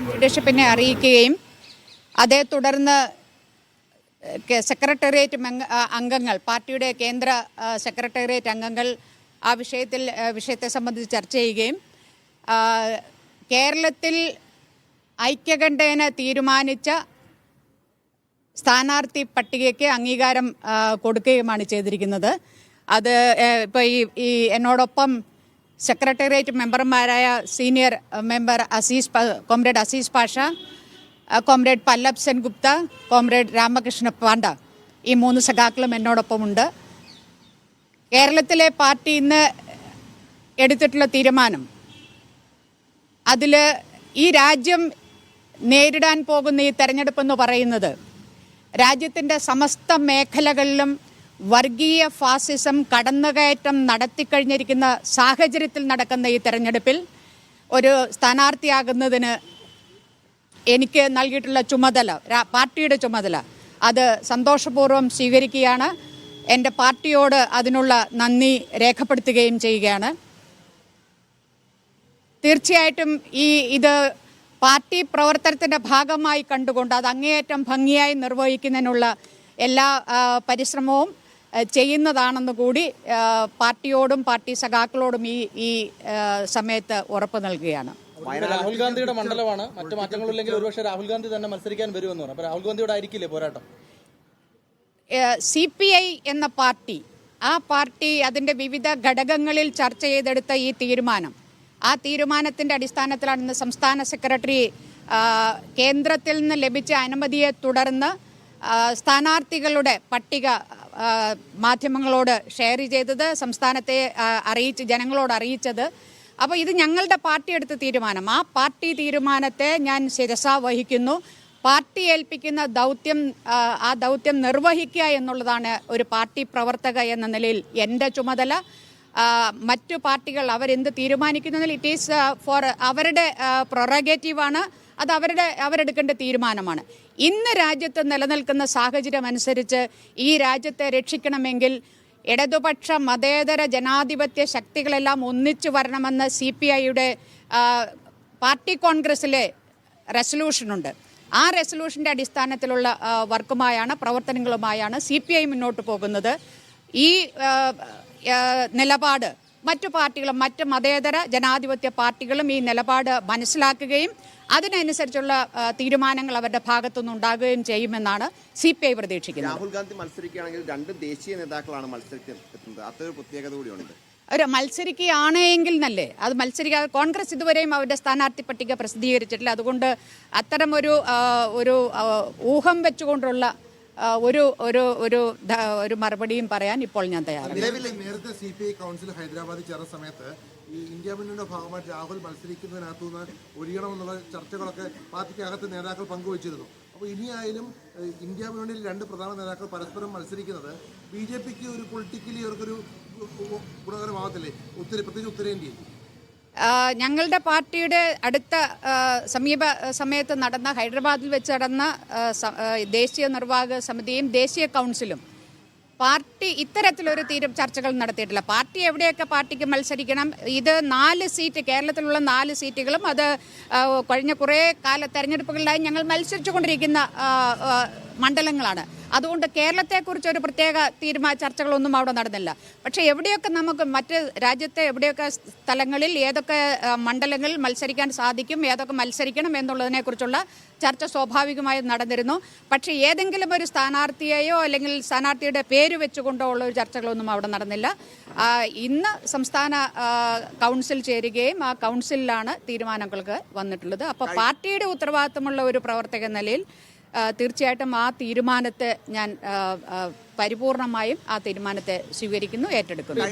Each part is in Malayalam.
ലീഡർഷിപ്പിനെ അറിയിക്കുകയും അതേ തുടർന്ന് സെക്രട്ടേറിയറ്റ് അംഗങ്ങൾ, പാർട്ടിയുടെ കേന്ദ്ര സെക്രട്ടേറിയറ്റ് അംഗങ്ങൾ ആ വിഷയത്തെ സംബന്ധിച്ച് ചർച്ച ചെയ്യുകയും കേരളത്തിൽ ഐക്യകണ്ഠേന തീരുമാനിച്ച സ്ഥാനാർത്ഥി പട്ടികയ്ക്ക് അംഗീകാരം കൊടുക്കുകയുമാണ് ചെയ്തിരിക്കുന്നത്. അത് ഇപ്പോൾ ഈ എന്നോടൊപ്പം സെക്രട്ടേറിയറ്റ് മെമ്പർമാരായ senior member comrade Aziz Pasha, comrade Pallab Sen Gupta, comrade Ramakrishna Panda, ഈ 3 സഖാക്കളും എന്നോടൊപ്പമുണ്ട്. കേരളത്തിലെ പാർട്ടി ഇന്ന് എടുത്തിട്ടുള്ള തീരുമാനം, അതിൽ ഈ രാജ്യം നേരിടാൻ പോകുന്ന ഈ തെരഞ്ഞെടുപ്പെന്ന് പറയുന്നത് രാജ്യത്തിൻ്റെ സമസ്ത മേഖലകളിലും വർഗീയ ഫാസിസം കടന്നുകയറ്റം നടത്തിക്കഴിഞ്ഞിരിക്കുന്ന സാഹചര്യത്തിൽ നടക്കുന്ന ഈ തെരഞ്ഞെടുപ്പിൽ ഒരു സ്ഥാനാർത്ഥിയാകുന്നതിന് എനിക്ക് നൽകിയിട്ടുള്ള ചുമതല, പാർട്ടിയുടെ ചുമതല, അത് സന്തോഷപൂർവ്വം സ്വീകരിക്കുകയാണ്. എൻ്റെ പാർട്ടിയോട് അതിനുള്ള നന്ദി രേഖപ്പെടുത്തുകയും ചെയ്യുകയാണ്. തീർച്ചയായിട്ടും ഇത് പാർട്ടി പ്രവർത്തനത്തിൻ്റെ ഭാഗമായി കണ്ടുകൊണ്ട് അത് അങ്ങേയറ്റം ഭംഗിയായി നിർവഹിക്കുന്നതിനുള്ള എല്ലാ പരിശ്രമവും ചെയ്യുന്നതാണെന്ന് കൂടി പാർട്ടിയോടും പാർട്ടി സഖാക്കളോടും ഈ സമയത്ത് ഉറപ്പ് നൽകുകയാണ്. രാഹുൽ ഗാന്ധിയുടെ മണ്ഡലമാണ്, മറ്റു മാറ്റങ്ങളില്ലെങ്കിൽ ഒരുപക്ഷെ രാഹുൽ ഗാന്ധി തന്നെ മത്സരിക്കാൻ വരുമെന്ന് പറഞ്ഞു. അപ്പോൾ രാഹുൽ ഗാന്ധിയോട് ആയിരിക്കില്ലേ പോരാട്ടം? CPI എന്ന പാർട്ടി, ആ പാർട്ടി അതിൻ്റെ വിവിധ ഘടകങ്ങളിൽ ചർച്ച ചെയ്തെടുത്ത ഈ തീരുമാനം, ആ തീരുമാനത്തിൻ്റെ അടിസ്ഥാനത്തിലാണ് ഇന്ന് സംസ്ഥാന സെക്രട്ടറി കേന്ദ്രത്തിൽ നിന്ന് ലഭിച്ച അനുമതിയെ തുടർന്ന് സ്ഥാനാർത്ഥികളുടെ പട്ടിക മാധ്യമങ്ങളോട് ഷെയർ ചെയ്തത്, സംസ്ഥാനത്തെ ജനങ്ങളോട് അറിയിച്ചത്. അപ്പോൾ ഇത് ഞങ്ങളുടെ പാർട്ടി എടുത്ത തീരുമാനം. ആ പാർട്ടി തീരുമാനത്തെ ഞാൻ ശിരസാ വഹിക്കുന്നു. പാർട്ടി ഏൽപ്പിക്കുന്ന ആ ദൗത്യം നിർവഹിക്കുക എന്നുള്ളതാണ് ഒരു പാർട്ടി പ്രവർത്തക എന്ന നിലയിൽ എൻ്റെ ചുമതല. മറ്റു പാർട്ടികൾ അവരെന്ത് തീരുമാനിക്കുന്നതിൽ ഇറ്റ് ഈസ് ഫോർ അവരുടെ പ്രൊറഗേറ്റീവാണ്, അത് അവരെടുക്കേണ്ട തീരുമാനമാണ്. ഇന്ന് രാജ്യത്ത് നിലനിൽക്കുന്ന സാഹചര്യം അനുസരിച്ച് ഈ രാജ്യത്തെ രക്ഷിക്കണമെങ്കിൽ ഇടതുപക്ഷ മതേതര ജനാധിപത്യ ശക്തികളെല്ലാം ഒന്നിച്ചു വരണമെന്ന് CPIയുടെ പാർട്ടി കോൺഗ്രസ്സിലെ റെസൊല്യൂഷനുണ്ട്. ആ റെസൊല്യൂഷൻ്റെ അടിസ്ഥാനത്തിലുള്ള പ്രവർത്തനങ്ങളുമായാണ് CPI മുന്നോട്ട് പോകുന്നത്. ഈ നിലപാട് മറ്റു പാർട്ടികളും മറ്റ് മതേതര ജനാധിപത്യ പാർട്ടികളും ഈ നിലപാട് മനസ്സിലാക്കുകയും അതിനനുസരിച്ചുള്ള തീരുമാനങ്ങൾ അവരുടെ ഭാഗത്തുനിന്ന് ഉണ്ടാകുകയും ചെയ്യുമെന്നാണ് CPI പ്രതീക്ഷിക്കുന്നത്. രാഹുൽ ഗാന്ധി മത്സരിക്കുകയാണെങ്കിൽ 2 ദേശീയ നേതാക്കളാണ് മത്സരിക്കുന്നത്, അതൊരു പ്രത്യേകത കൂടിയുണ്ട്. മത്സരിക്കുകയാണെങ്കിൽ നല്ലേ, അത് മത്സരിക്കാതെ കോൺഗ്രസ് ഇതുവരെയും അവരുടെ സ്ഥാനാർത്ഥി പട്ടിക പ്രസിദ്ധീകരിച്ചിട്ടില്ല. അതുകൊണ്ട് അത്തരം ഒരു ഊഹം വെച്ചുകൊണ്ടുള്ള ഒരു മറുപടിയും പറയാൻ ഇപ്പോൾ ഞാൻ തയ്യാറാണ്. നേരത്തെ CPI കൗൺസിൽ ഹൈദരാബാദിൽ ചേർന്ന സമയത്ത് ഈ ഇന്ത്യ മുന്നണിയുടെ ഭാഗമായിട്ട് രാഹുൽ മത്സരിക്കുന്നതിനകത്തുനിന്ന് ഒഴിയണമെന്നുള്ള ചർച്ചകളൊക്കെ പാർട്ടിക്കകത്ത് നേതാക്കൾ പങ്കുവച്ചിരുന്നു. അപ്പോൾ ഇനിയായാലും ഇന്ത്യ മുന്നണിയിൽ 2 പ്രധാന നേതാക്കൾ പരസ്പരം മത്സരിക്കുന്നത് BJPക്ക് ഒരു പൊളിറ്റിക്കലി അവർക്കൊരു ഗുണകരമാകത്തില്ലേ, പ്രത്യേകിച്ച് ഉത്തരേന്ത്യയിൽ? ഞങ്ങളുടെ പാർട്ടിയുടെ അടുത്ത സമയത്ത് നടന്ന ഹൈദരാബാദിൽ വെച്ച് നടന്ന ദേശീയ നിർവാഹക സമിതിയും ദേശീയ കൗൺസിലും പാർട്ടി ഇത്തരത്തിലൊരു ചർച്ചകൾ നടത്തിയിട്ടില്ല. പാർട്ടി എവിടെയൊക്കെ പാർട്ടിക്ക് മത്സരിക്കണം, ഇത് 4 സീറ്റ്, കേരളത്തിലുള്ള 4 സീറ്റുകളും അത് കഴിഞ്ഞ കുറേ തെരഞ്ഞെടുപ്പുകളിലായി ഞങ്ങൾ മത്സരിച്ചു കൊണ്ടിരിക്കുന്ന മണ്ഡലങ്ങളാണ്. അതുകൊണ്ട് കേരളത്തെക്കുറിച്ച് ഒരു പ്രത്യേക ചർച്ചകളൊന്നും അവിടെ നടന്നില്ല. പക്ഷേ എവിടെയൊക്കെ നമുക്ക് മറ്റ് രാജ്യത്തെ എവിടെയൊക്കെ സ്ഥലങ്ങളിൽ ഏതൊക്കെ മണ്ഡലങ്ങളിൽ മത്സരിക്കാൻ സാധിക്കും, ഏതൊക്കെ മത്സരിക്കണം എന്നുള്ളതിനെക്കുറിച്ചുള്ള ചർച്ച സ്വാഭാവികമായും നടന്നിരുന്നു. പക്ഷേ ഏതെങ്കിലും ഒരു സ്ഥാനാർത്ഥിയെയോ അല്ലെങ്കിൽ സ്ഥാനാർത്ഥിയുടെ പേര് വെച്ചുകൊണ്ടോ ഉള്ള ഒരു ചർച്ചകളൊന്നും അവിടെ നടന്നില്ല. ഇന്ന് സംസ്ഥാന കൗൺസിൽ ചേരുകയും ആ കൗൺസിലിലാണ് തീരുമാനങ്ങൾക്ക് വന്നിട്ടുള്ളത്. അപ്പോൾ പാർട്ടിയുടെ ഉത്തരവാദിത്തമുള്ള ഒരു പ്രവർത്തക നിലയിൽ തീർച്ചയായിട്ടും ആ തീരുമാനത്തെ ഞാൻ പരിപൂർണമായും ആ തീരുമാനത്തെ സ്വീകരിക്കുന്നു, ഏറ്റെടുക്കുന്നു.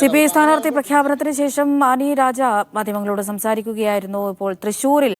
CPI സ്ഥാനാർത്ഥി പ്രഖ്യാപനത്തിന് ശേഷം ആനി രാജ മാധ്യമങ്ങളോട് സംസാരിക്കുകയായിരുന്നു. ഇപ്പോൾ തൃശ്ശൂരിൽ